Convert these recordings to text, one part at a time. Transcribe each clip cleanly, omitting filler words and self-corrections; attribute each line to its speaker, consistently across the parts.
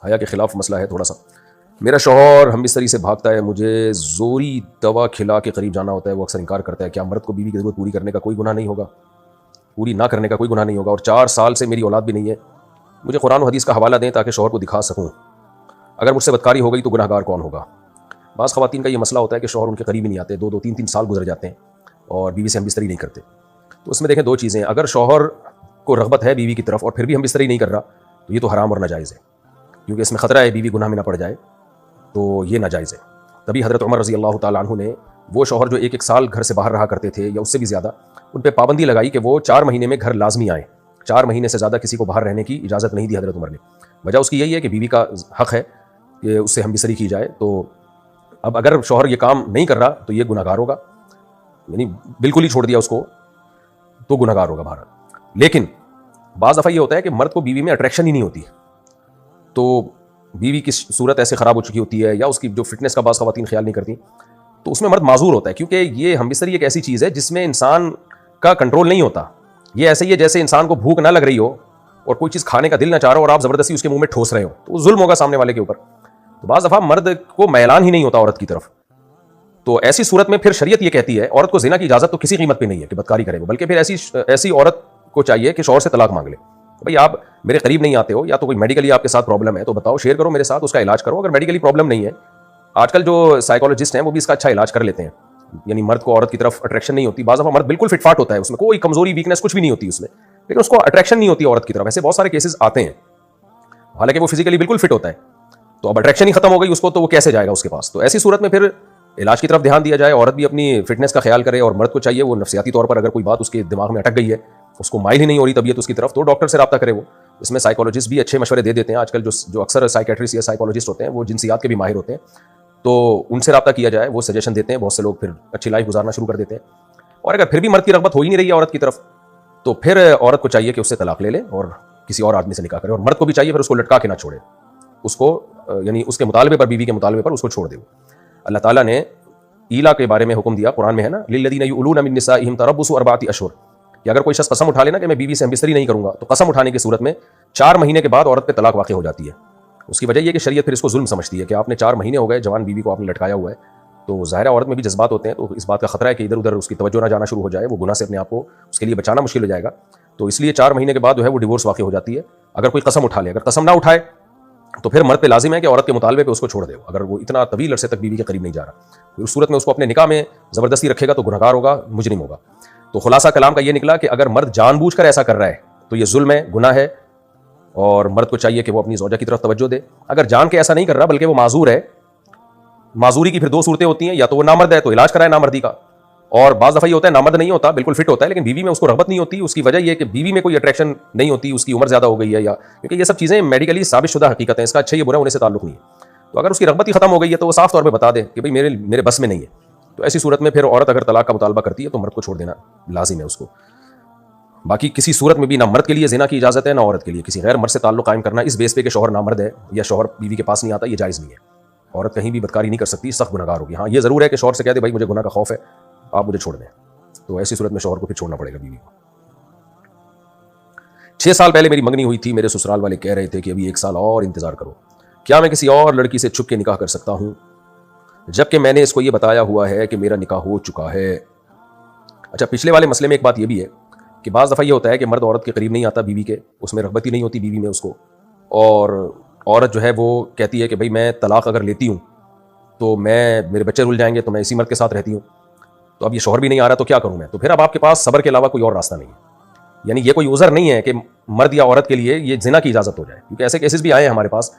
Speaker 1: حیا کے خلاف مسئلہ ہے تھوڑا سا. میرا شوہر ہم بستری سے بھاگتا ہے, مجھے زوری دوا کھلا کے قریب جانا ہوتا ہے, وہ اکثر انکار کرتا ہے. کیا مرد کو بیوی کی ضرورت پوری کرنے کا کوئی گناہ نہیں ہوگا؟ پوری نہ کرنے کا کوئی گناہ نہیں ہوگا. اور 4 سال سے میری اولاد بھی نہیں ہے. مجھے قرآن و حدیث کا حوالہ دیں تاکہ شوہر کو دکھا سکوں. اگر مجھ سے بدکاری ہو گئی تو گناہ گار کون ہوگا؟ بعض خواتین کا یہ مسئلہ ہوتا ہے کہ شوہر ان کے قریب ہی نہیں آتے, 2-2 3-3 سال گزر جاتے ہیں اور بیوی سے ہم بستری نہیں کرتے. تو اس میں دیکھیں 2 چیزیں ہیں. اگر شوہر کو رغبت ہے بیوی کی طرف اور پھر بھی ہم بستری نہیں کر رہا تو یہ تو حرام اور ناجائز ہے, کیونکہ اس میں خطرہ ہے بیوی گناہ میں نہ پڑ جائے, تو یہ ناجائز ہے. تبھی حضرت عمر رضی اللہ تعالیٰ عنہ نے وہ شوہر جو 1-1 سال گھر سے باہر رہا کرتے تھے یا اس سے بھی زیادہ, ان پہ پابندی لگائی کہ وہ 4 مہینے میں گھر لازمی آئیں. 4 مہینے سے زیادہ کسی کو باہر رہنے کی اجازت نہیں دی حضرت عمر نے. وجہ اس کی یہی ہے کہ بیوی کا حق ہے کہ اس سے ہم بستری کی جائے. تو اب اگر شوہر یہ کام نہیں کر رہا تو یہ گناہ گار ہوگا, یعنی بالکل ہی چھوڑ دیا اس کو تو گناہ گار ہوگا باہر. لیکن بعض دفعہ یہ ہوتا ہے کہ مرد کو بیوی میں اٹریکشن ہی نہیں ہوتی, تو بیوی کی صورت ایسے خراب ہو چکی ہوتی ہے یا اس کی جو فٹنس کا بعض خواتین خیال نہیں کرتی, تو اس میں مرد معذور ہوتا ہے. کیونکہ یہ ہم بستری ایک ایسی چیز ہے جس میں انسان کا کنٹرول نہیں ہوتا. یہ ایسے ہی ہے جیسے انسان کو بھوک نہ لگ رہی ہو اور کوئی چیز کھانے کا دل نہ چاہ رہا ہو اور آپ زبردستی اس کے منہ میں ٹھوس رہے ہو, تو وہ ظلم ہوگا سامنے والے کے اوپر. تو بعض دفعہ مرد کو میلان ہی نہیں ہوتا عورت کی طرف, تو ایسی صورت میں پھر شریعت یہ کہتی ہے عورت کو زنا کی اجازت تو کسی قیمت پہ نہیں ہے کہ بدکاری کرے وہ, بلکہ پھر ایسی عورت کو چاہیے کہ شوہر سے طلاق مانگ لے. بھائی آپ میرے قریب نہیں آتے ہو, یا تو کوئی میڈیکلی آپ کے ساتھ پرابلم ہے تو بتاؤ, شیئر کرو میرے ساتھ, اس کا علاج کرو. اگر میڈیکلی پرابلم نہیں ہے, آج کل جو سائیکالوجسٹ ہیں وہ بھی اس کا اچھا علاج کر لیتے ہیں, یعنی مرد کو عورت کی طرف اٹریکشن نہیں ہوتی. بعض دفعہ مرد بالکل فٹ فاٹ ہوتا ہے, اس میں کوئی کمزوری ویکنس کچھ بھی نہیں ہوتی اس میں, لیکن اس کو اٹریکشن نہیں ہوتی عورت کی طرف. ایسے بہت سارے کیسز آتے ہیں, حالانکہ وہ فزیکلی بالکل فٹ ہوتا ہے, تو اب اٹریکشن ہی ختم ہو گئی اس کو, تو وہ کیسے جائے گا اس کے پاس؟ تو ایسی صورت میں پھر علاج کی طرف دھیان دیا جائے. عورت بھی اپنی فٹنس کا خیال کرے, اور مرد کو چاہیے وہ نفسیاتی طور پر اگر کوئی بات اس کے دماغ میں اٹک گئی ہے, اس کو مائل ہی نہیں ہو رہی طبیعت اس کی طرف, تو ڈاکٹر سے رابطہ کرے. وہ اس میں سائیکالوجسٹ بھی اچھے مشورے دے دیتے ہیں. آج کل جو اکثر سائیکیٹرسٹ یا سائیکالوجسٹ ہوتے ہیں وہ جنسیات کے بھی ماہر ہوتے ہیں, تو ان سے رابطہ کیا جائے, وہ سجیشن دیتے ہیں. بہت سے لوگ پھر اچھی لائف گزارنا شروع کر دیتے ہیں. اور اگر پھر بھی مرد کی رغبت ہو ہی نہیں رہی ہے عورت کی طرف, تو پھر عورت کو چاہیے کہ اس سے طلاق لے لے اور کسی اور آدمی سے نکاح کرے. اور مرد کو بھی چاہیے پھر اس کو لٹکا کے نہ چھوڑے, اس کو یعنی اس کے مطالبے پر, بیوی کے مطالبے پر اس کو چھوڑ دے. اللہ تعالیٰ نے ایلا کے بارے میں حکم دیا, قرآن میں ہے نا, للذین یؤلون من نسائہم تربص 4 اشہر, کہ اگر کوئی شخص قسم اٹھا لینا کہ میں بیوی سے ہم بستری نہیں کروں گا, تو قسم اٹھانے کی صورت میں 4 مہینے کے بعد عورت پہ طلاق واقع ہو جاتی ہے. اس کی وجہ یہ کہ شریعت پھر اس کو ظلم سمجھتی ہے کہ آپ نے 4 مہینے ہو گئے, جوان بیوی کو آپ نے لٹکایا ہوا ہے, تو ظاہر عورت میں بھی جذبات ہوتے ہیں, تو اس بات کا خطرہ ہے کہ ادھر ادھر اس کی توجہ نہ جانا شروع ہو جائے, وہ گناہ سے اپنے آپ کو اس کے لیے بچانا مشکل ہو جائے گا. تو اس لیے 4 مہینے کے بعد جو ہے وہ ڈیورس واقع ہو جاتی ہے اگر کوئی قسم اٹھا لے. اگر قسم نہ اٹھائے تو پھر مرد پہ لازم ہے کہ عورت کے مطالبے پہ اس کو چھوڑ دے, اگر وہ اتنا طویل عرصے تک بیوی کے قریب نہیں جا رہا. اس صورت میں اس کو اپنے نکاح میں زبردستی رکھے گا تو گنہگار ہوگا, مجرم ہوگا. تو خلاصہ کلام کا یہ نکلا کہ اگر مرد جان بوجھ کر ایسا کر رہا ہے تو یہ ظلم ہے, گناہ ہے, اور مرد کو چاہیے کہ وہ اپنی زوجہ کی طرف توجہ دے. اگر جان کے ایسا نہیں کر رہا بلکہ وہ معذور ہے, معذوری کی پھر 2 صورتیں ہوتی ہیں, یا تو وہ نامرد ہے تو علاج کرائے نامردی کا, اور بعض دفعہ یہ ہوتا ہے نامرد نہیں ہوتا, بالکل فٹ ہوتا ہے, لیکن بیوی میں اس کو رغبت نہیں ہوتی. اس کی وجہ یہ ہے کہ بیوی میں کوئی اٹریکشن نہیں ہوتی, اس کی عمر زیادہ ہو گئی ہے, یا کیونکہ یہ سب چیزیں میڈیکلی ثابت شدہ حقیقت ہیں, اس کا اچھا یا برا ہونے سے تعلق نہیں ہے. تو اگر اس کی رغبت ہی ختم ہو گئی ہے تو وہ صاف طور پہ بتا دے کہ بھائی میرے بس میں نہیں ہے. تو ایسی صورت میں پھر عورت اگر طلاق کا مطالبہ کرتی ہے تو مرد کو چھوڑ دینا لازم ہے اس کو. باقی کسی صورت میں بھی نہ مرد کے لیے زنا کی اجازت ہے نہ عورت کے لیے کسی غیر مرد سے تعلق قائم کرنا اس بیس پہ کہ شوہر نامرد ہے یا شوہر بیوی کے پاس نہیں آتا, یہ جائز نہیں ہے. عورت کہیں بھی بدکاری نہیں کر سکتی, سخت گنہگار ہوگی. ہاں یہ ضرور ہے کہ شوہر سے کہہ دے بھائی مجھے گناہ کا خوف ہے, آپ مجھے چھوڑ دیں, تو ایسی صورت میں شوہر کو پھر چھوڑنا پڑے گا بیوی کو. 6 سال پہلے میری منگنی ہوئی تھی, میرے سسرال والے کہہ رہے تھے کہ ابھی 1 سال اور انتظار کرو. کیا میں کسی اور لڑکی سے چھپ کے نکاح کر سکتا ہوں جبکہ میں نے اس کو یہ بتایا ہوا ہے کہ میرا نکاح ہو چکا ہے؟ اچھا, پچھلے والے مسئلے میں ایک بات یہ بھی ہے کہ بعض دفعہ یہ ہوتا ہے کہ مرد عورت کے قریب نہیں آتا بیوی کے, اس میں رغبت ہی نہیں ہوتی بیوی میں اس کو, اور عورت جو ہے وہ کہتی ہے کہ بھائی میں طلاق اگر لیتی ہوں تو میرے بچے رل جائیں گے, تو میں اسی مرد کے ساتھ رہتی ہوں, تو اب یہ شوہر بھی نہیں آ رہا تو کیا کروں میں؟ تو پھر اب آپ کے پاس صبر کے علاوہ کوئی اور راستہ نہیں ہے. یعنی یہ کوئی عذر نہیں ہے کہ مرد یا عورت کے لیے یہ زنا کی اجازت ہو جائے, کیونکہ ایسے کیسز بھی آئے ہیں ہمارے پاس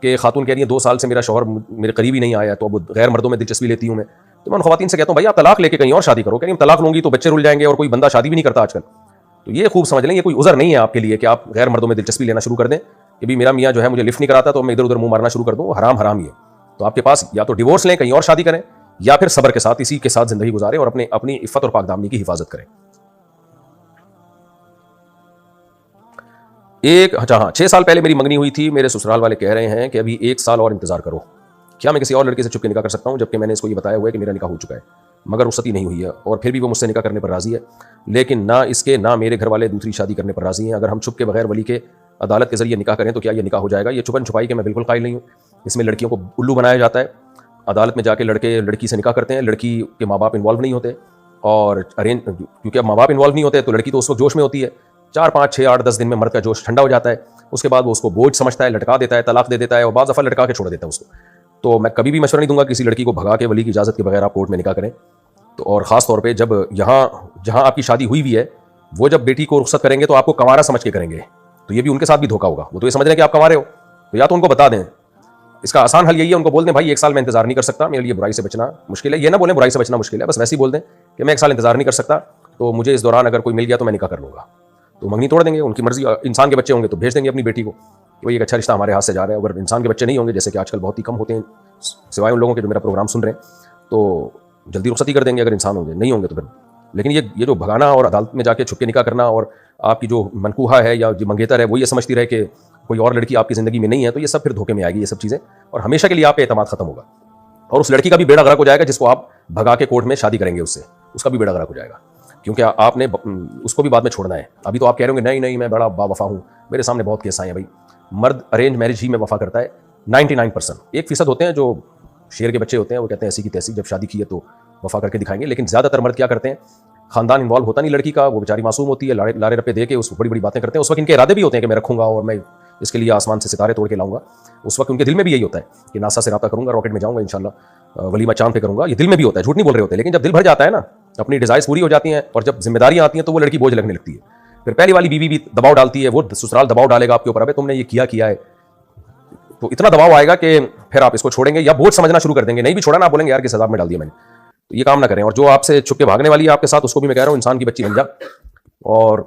Speaker 1: کہ خاتون کہہ رہی ہیں 2 سال سے میرا شوہر میرے قریب ہی نہیں آیا, تو اب غیر مردوں میں دلچسپی لیتی ہوں میں. تو میں ان خواتین سے کہتا ہوں بھائی آپ طلاق لے کے کہیں اور شادی کرو, کہیں طلاق لوں گی تو بچے رل جائیں گے, اور کوئی بندہ شادی بھی نہیں کرتا آج کل. تو یہ خوب سمجھ لیں یہ کوئی عذر نہیں ہے آپ کے لیے کہ آپ غیر مردوں میں دلچسپی لینا شروع کر دیں کہ بھی میرا میاں جو ہے مجھے لفٹ نہیں کراتا تو میں ادھر ادھر منہ مارنا شروع کر دوں, حرام ہی ہے. تو آپ کے پاس یا تو ڈیورس لیں, کہیں اور شادی کریں, یا پھر صبر کے ساتھ اسی کے ساتھ زندگی گزاریں اور اپنی عفت اور پاک دامنی کی حفاظت کریں. ہاں 6 سال پہلے میری منگنی ہوئی تھی, میرے سسرال والے کہہ رہے ہیں کہ ابھی 1 سال اور انتظار کرو. کیا میں کسی اور لڑکے سے چھپ کے نکاح کر سکتا ہوں جبکہ میں نے اس کو یہ بتایا ہوا ہے کہ میرا نکاح ہو چکا ہے مگر رخصتی نہیں ہوئی ہے, اور پھر بھی وہ مجھ سے نکاح کرنے پر راضی ہے, لیکن نہ اس کے نہ میرے گھر والے دوسری شادی کرنے پر راضی ہیں. اگر ہم چھپ کے بغیر ولی کے عدالت کے ذریعے نکاح کریں تو کیا یہ نکاح ہو جائے گا؟ یہ چھپن چھپائی کے میں بالکل قائل نہیں ہوں. اس میں لڑکیوں کو الو بنایا جاتا ہے. عدالت میں جا کے لڑکے لڑکی سے نکاح کرتے ہیں, لڑکی کے ماں باپ انوالو نہیں ہوتے, اور کیونکہ اب ماں باپ انوالو نہیں ہوتے تو لڑکی تو اس وقت جوش میں ہوتی ہے. 4 5 6 8 10 دن میں مرد کا جوش ٹھنڈا ہو جاتا ہے. اس کے بعد وہ اس کو بوجھ سمجھتا ہے, لٹکا دیتا ہے, طلاق دے دیتا ہے, اور بعض دفعہ لٹکا کے چھوڑ دیتا ہے اس کو. تو میں کبھی بھی مشورہ نہیں دوں گا کسی لڑکی کو بھگا کے ولی کی اجازت کے بغیر آپ کورٹ میں نکاح کریں. تو اور خاص طور پہ جب جہاں آپ کی شادی ہوئی بھی ہے, وہ جب بیٹی کو رخصت کریں گے تو آپ کو کنوارا سمجھ کے کریں گے, تو یہ بھی ان کے ساتھ بھی دھوکا ہوگا. وہ تو یہ سمجھ رہے ہیں کہ آپ کنوارے ہو, تو یا تو ان کو بتا دیں. اس کا آسان حل یہی ہے, ان کو بول دیں بھائی 1 سال میں انتظار نہیں کر سکتا, میرے لیے برائی سے بچنا مشکل ہے. یہ نہ بولیں برائی سے بچنا مشکل ہے, بس ویسے ہی بول دیں کہ میں 1 سال انتظار نہیں کر سکتا, تو مجھے اس دوران اگر کوئی مل گیا تو میں نکاح کر لوں گا. تو منگنی توڑ دیں گے. ان کی مرضی, انسان کے بچے ہوں گے تو بھیج دیں گے اپنی بیٹی کو کہ ایک اچھا رشتہ ہمارے ہاتھ سے جا رہا ہے. اگر انسان کے بچے نہیں ہوں گے, جیسے کہ آج کل بہت ہی کم ہوتے ہیں سوائے ان لوگوں کے جو میرا پروگرام سن رہے ہیں, تو جلدی رخصتی کر دیں گے اگر انسان ہوں گے. نہیں ہوں گے تو پھر. لیکن یہ جو بھگانا اور عدالت میں جا کے چھپ کے نکاح کرنا, اور آپ کی جو منکوحہ ہے یا جو منگیتر ہے وہ یہ سمجھتی رہے کہ کوئی اور لڑکی آپ کی زندگی میں نہیں ہے, تو یہ سب پھر دھوکے میں آئے گی یہ سب چیزیں, اور ہمیشہ کے لیے آپ پہ اعتماد ختم ہوگا. اور اس لڑکی کا بھی بیڑا غرق ہو جائے گا جس کو آپ بھگا کے کورٹ میں شادی کریں گے, اس کا بھی بیڑا غرق ہو جائے گا, کیونکہ آپ نے اس کو بھی بعد میں چھوڑنا ہے. ابھی تو آپ کہہ رہے ہوں گے نہیں میں بڑا با وفا ہوں, میرے سامنے بہت کیس آئے ہیں. بھائی مرد ارینج میرج ہی میں وفا کرتا ہے 99%. 1% ہوتے ہیں جو شیر کے بچے ہوتے ہیں, وہ کہتے ہیں ایسی کی تیسی, جب شادی کی ہے تو وفا کر کے دکھائیں گے. لیکن زیادہ تر مرد کیا کرتے ہیں, خاندان انوالو ہوتا نہیں لڑکی کا, وہ بیچاری معصوم ہوتی ہے, لارے رپے دے کے اس کو بڑی بڑی باتیں کرتے ہیں. اس وقت ان کے ارادے بھی ہوتے ہیں کہ میں رکھوں گا اور میں اس کے لیے آسمان سے ستارے توڑ کے لاؤں گا. اس وقت ان کے دل میں بھی یہی ہوتا ہے کہ ناسا سے رابطہ کروں گا, راکٹ میں جاؤں گا انشاءاللہ, ولیمہ چاند پہ کروں گا. یہ دل میں بھی ہوتا ہے, جھوٹ نہیں بول رہے ہوتے. لیکن جب دل بھر جاتا ہے نا, اپنی ڈیزائرز پوری ہو جاتی ہیں اور جب ذمہ داریاں آتی ہیں تو وہ لڑکی بوجھ لگنے لگتی ہے. پھر پہلی والی بیوی بھی دباؤ ڈالتی ہے, وہ سسرال دباؤ ڈالے گا آپ کے اوپر, ابے تم نے یہ کیا ہے, تو اتنا دباؤ آئے گا کہ پھر آپ اس کو چھوڑیں گے یا بوجھ سمجھنا شروع کر دیں گے. نہیں بھی چھوڑا نا, بولیں گے یار کس عذاب میں ڈال دیا میں نے. تو یہ کام نہ کریں. اور جو آپ سے چھپ کے بھاگنے والی ہے آپ کے ساتھ, اس کو بھی میں کہہ رہا ہوں انسان کی بچی بن جا, اور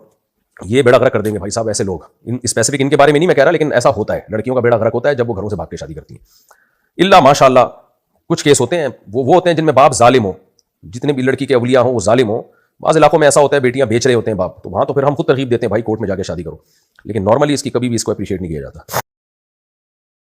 Speaker 1: یہ بیڑا غرق کر دیں گے بھائی صاحب ایسے لوگ. اسپیسیفک ان کے بارے میں نہیں میں کہہ رہا, لیکن ایسا ہوتا ہے, لڑکیوں کا بیڑا غرق ہوتا ہے جب وہ گھروں سے بھاگ کے شادی کرتی ہیں. الا ماشاء اللہ کچھ کیس ہوتے ہیں, وہ ہوتے ہیں جن میں باپ ظالم ہو, جتنے بھی لڑکی کے اولیاء ہوں وہ ظالم ہوں. بعض علاقوں میں ایسا ہوتا ہے بیٹیاں بیچ رہے ہوتے ہیں باپ, تو وہاں تو پھر ہم خود ترغیب دیتے ہیں بھائی کورٹ میں جا کے شادی کرو. لیکن نارملی اس کی کبھی بھی اس کو اپریشیٹ نہیں کیا جاتا.